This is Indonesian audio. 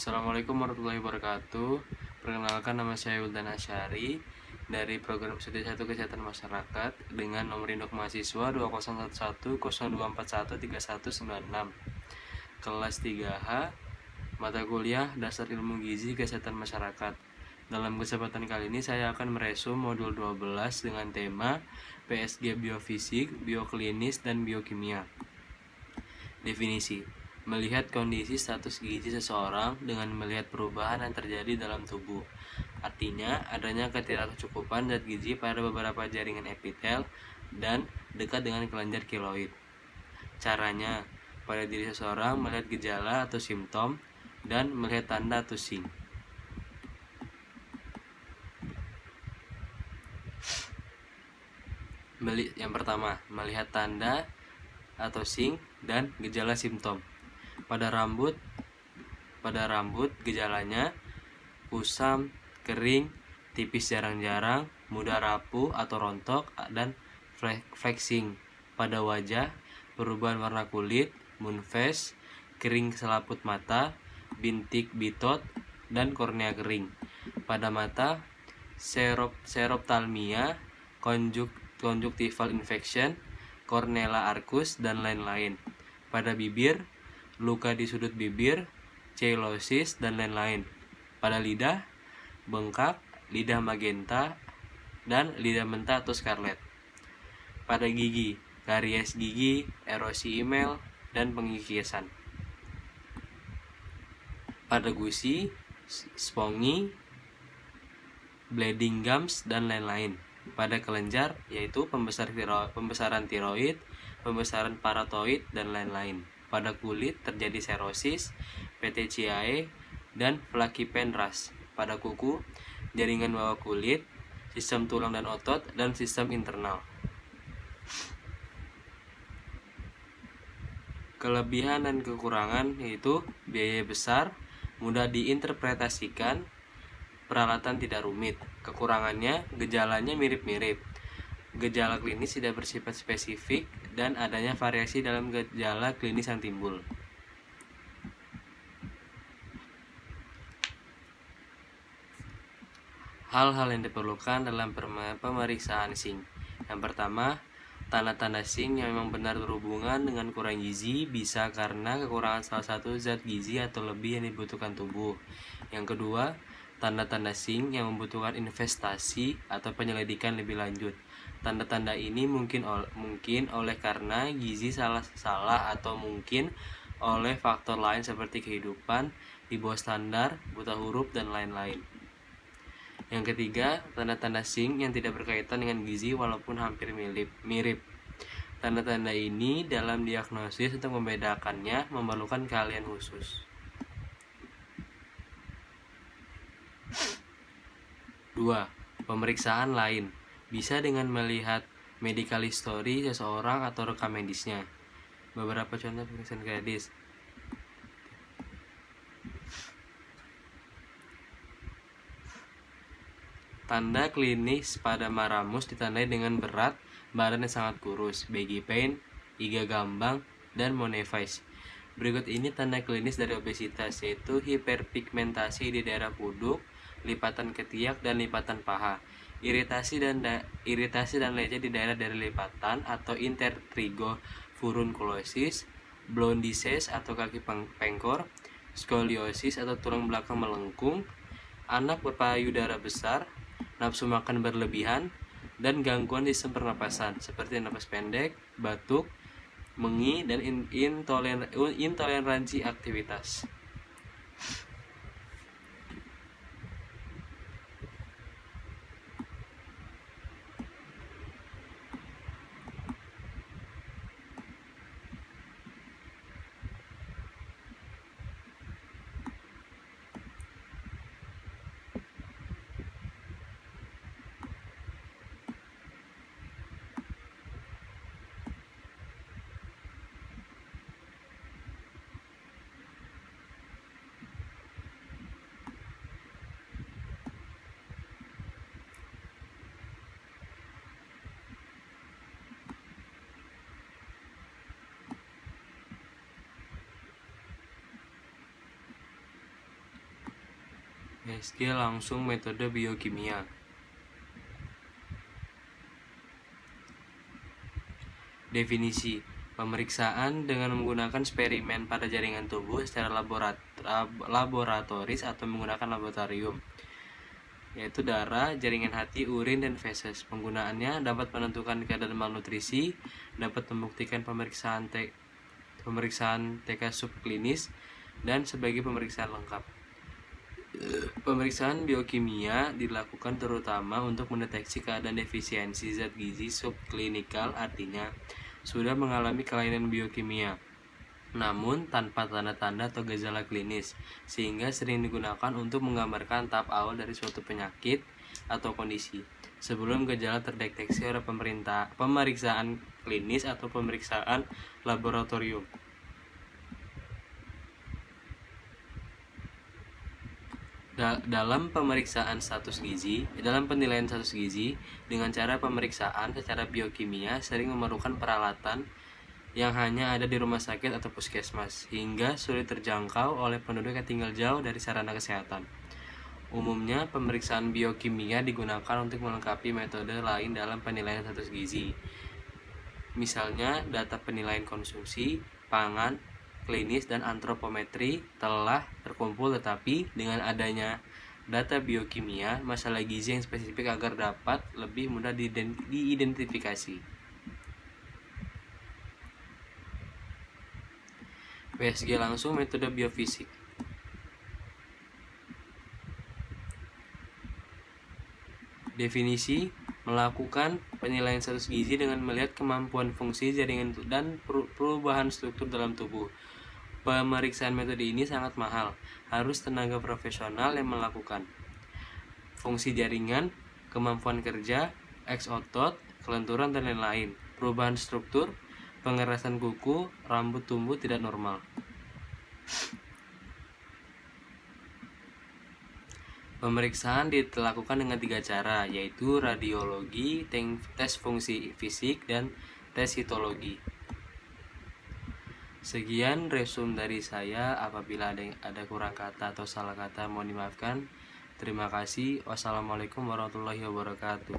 Assalamualaikum warahmatullahi wabarakatuh. Perkenalkan, nama saya Wildan Asyari dari program studi 1 Kesehatan Masyarakat dengan nomor induk mahasiswa 201102413196. Kelas 3H, mata kuliah Dasar Ilmu Gizi Kesehatan Masyarakat. Dalam kesempatan kali ini saya akan meresum modul 12 dengan tema PSG Biofisik, Bioklinis, dan Biokimia. Definisi: melihat kondisi status gizi seseorang dengan melihat perubahan yang terjadi dalam tubuh. Artinya, adanya ketidakcukupan zat gizi pada beberapa jaringan epitel dan dekat dengan kelenjar keloid. Caranya, pada diri seseorang melihat gejala atau simptom dan melihat tanda atau SIG. Yang pertama, melihat tanda atau SIG dan gejala simptom. Pada rambut gejalanya kusam, kering, tipis jarang-jarang, mudah rapuh atau rontok, dan flexing. Pada wajah, perubahan warna kulit, moon face, kering selaput mata, bintik bitot, dan kornea kering. Pada mata, seroptalmia, conjunctival infection, cornea arcus, dan lain-lain. Pada bibir, luka di sudut bibir, cheilosis, dan lain-lain. Pada lidah, bengkak, lidah magenta, dan lidah mentah atau scarlet. Pada gigi, karies gigi, erosi emel, dan pengikisan. Pada gusi, spongy, bleeding gums, dan lain-lain. Pada kelenjar, yaitu pembesaran tiroid, pembesaran paratoid, dan lain-lain. Pada kulit terjadi serosis, petechiae, dan flakipen ras. Pada kuku, jaringan bawah kulit, sistem tulang dan otot, dan sistem internal. Kelebihan dan kekurangan yaitu biaya besar, mudah diinterpretasikan, peralatan tidak rumit. Kekurangannya, gejalanya mirip-mirip. Gejala klinis tidak bersifat spesifik dan adanya variasi dalam gejala klinis yang timbul. Hal-hal yang diperlukan dalam pemeriksaan SIG. Yang pertama, tanda-tanda SIG yang memang benar berhubungan dengan kurang gizi bisa karena kekurangan salah satu zat gizi atau lebih yang dibutuhkan tubuh. Yang kedua, tanda-tanda SIG yang membutuhkan investasi atau penyelidikan lebih lanjut. Tanda-tanda ini mungkin oleh karena gizi salah atau mungkin oleh faktor lain seperti kehidupan di bawah standar, buta huruf, dan lain-lain. Yang ketiga, tanda-tanda SIG yang tidak berkaitan dengan gizi walaupun hampir mirip. Tanda-tanda ini dalam diagnosis untuk membedakannya memerlukan keahlian khusus. Dua, pemeriksaan lain bisa dengan melihat medical history seseorang atau rekam medisnya. Beberapa contoh pemeriksaan medis: tanda klinis pada Maramus ditandai dengan berat badan yang sangat kurus, baggy pain, iga gambang, dan monevice. Berikut ini tanda klinis dari obesitas, yaitu hiperpigmentasi di daerah puduk, lipatan ketiak, dan lipatan paha, iritasi dan lecet di daerah dari lipatan atau intertrigo furunculosis, blondises atau kaki pengkor, skoliosis atau tulang belakang melengkung, anak berpayudara besar, nafsu makan berlebihan, dan gangguan sistem pernapasan seperti napas pendek, batuk, mengi, dan intoleransi aktivitas. USG langsung metode biokimia. Definisi: pemeriksaan dengan menggunakan eksperimen pada jaringan tubuh secara laboratoris atau menggunakan laboratorium, yaitu darah, jaringan hati, urin, dan feses. Penggunaannya dapat menentukan keadaan malnutrisi, dapat membuktikan pemeriksaan TK subklinis, dan sebagai pemeriksaan lengkap. Pemeriksaan biokimia dilakukan terutama untuk mendeteksi keadaan defisiensi zat gizi subklinikal, artinya sudah mengalami kelainan biokimia namun tanpa tanda-tanda atau gejala klinis, sehingga sering digunakan untuk menggambarkan tahap awal dari suatu penyakit atau kondisi sebelum gejala terdeteksi oleh pemeriksaan klinis atau pemeriksaan laboratorium. Dalam penilaian status gizi dengan cara pemeriksaan secara biokimia sering memerlukan peralatan yang hanya ada di rumah sakit atau puskesmas, hingga sulit terjangkau oleh penduduk yang tinggal jauh dari sarana kesehatan. Umumnya, pemeriksaan biokimia digunakan untuk melengkapi metode lain dalam penilaian status gizi. Misalnya, data penilaian konsumsi, pangan, klinis, dan antropometri telah terkumpul, tetapi dengan adanya data biokimia, masalah gizi yang spesifik agar dapat lebih mudah diidentifikasi. USG langsung metode biofisik. Definisi: melakukan penilaian status gizi dengan melihat kemampuan fungsi jaringan dan perubahan struktur dalam tubuh. Pemeriksaan metode ini sangat mahal, harus tenaga profesional yang melakukan. Fungsi jaringan, kemampuan kerja, eks otot, kelenturan, dan lain-lain. Perubahan struktur, pengerasan kuku, rambut tumbuh tidak normal. Pemeriksaan dilakukan dengan 3 cara, yaitu radiologi, tes fungsi fisik, dan tes histologi. Sekian resume dari saya. Apabila ada kurang kata atau salah kata mohon dimaafkan. Terima kasih. Wassalamualaikum warahmatullahi wabarakatuh.